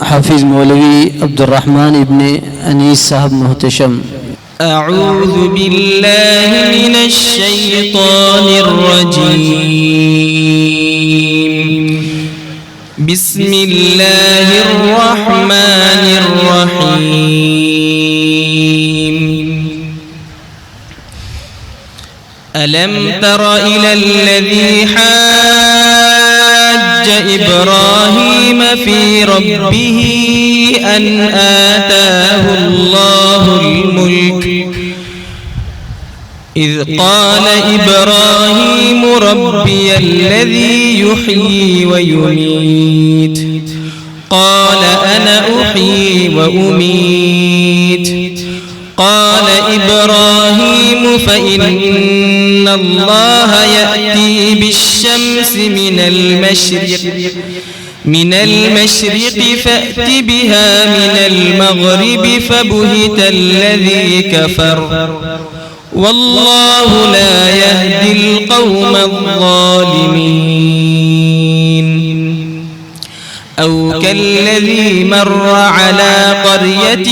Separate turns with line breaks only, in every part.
حافظ مولوی عبدالرحمن ابن انیس صاحب محتشم.
أعوذ بالله من الشيطان الرجيم. بسم الله الرحمن الرحيم. ألم تر إلى الذي حاج إبراهيم في ربه أن آتاه الله الملك إذ قال إبراهيم ربي الذي يحيي ويميت قال أنا أحيي وأميت قال إبراهيم فإن الله يأتي بالشمس من المشرق فأت بها من المغرب فبهت الذي كفر والله لا يهدي القوم الظالمين. أو كالذي مر على قرية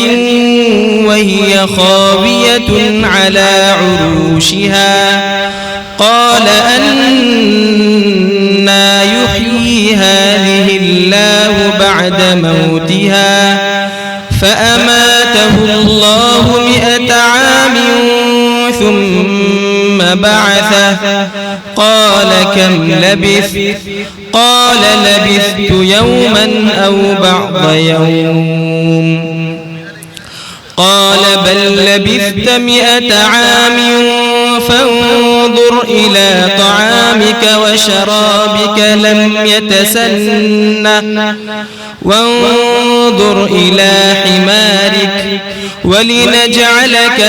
وهي خاوية على عروشها قال أنى يحيي هذه الله بعد موتها فأماته الله 100 عام ثم بعثه قال كم لبثت قال لبثت يوما أو بعض يوم قال بل لبثت 100 عام فانظر إلى طعامك وشرابك لم يتسنه وانظر إلى حمارك ولنجعلك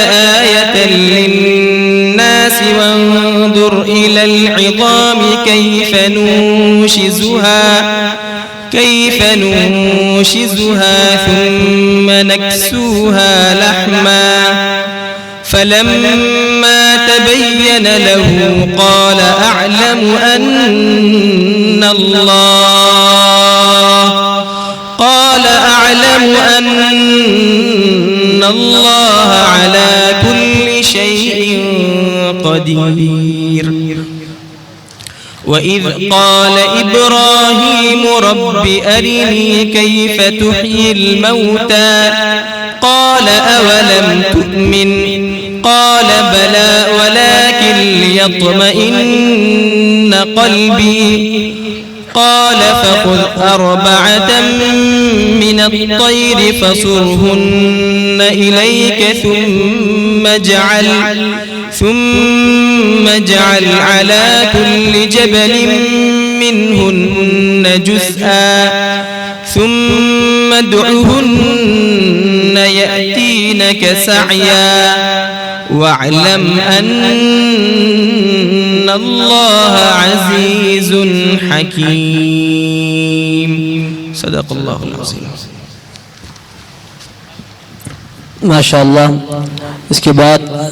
آية للناس وانظر إلى العظام كيف ننشزها ثم نكسوها لحما فلما تبين له قال أعلم أن الله على كل شيء قدير. وإذ قال إبراهيم رب أرني كيف تحيي الموتى قال أولم تؤمن قال بلى ولكن ليطمئن قلبي قال فخذ 4 من الطير فصرهن إليك ثم اجعل على كل جبل منهن جزءا ثم ادعهن يأتينك سعيا واعلم أن الله عزيز حكيم. صدق الله العظيم.
माशाअल्लाह. इसके बाद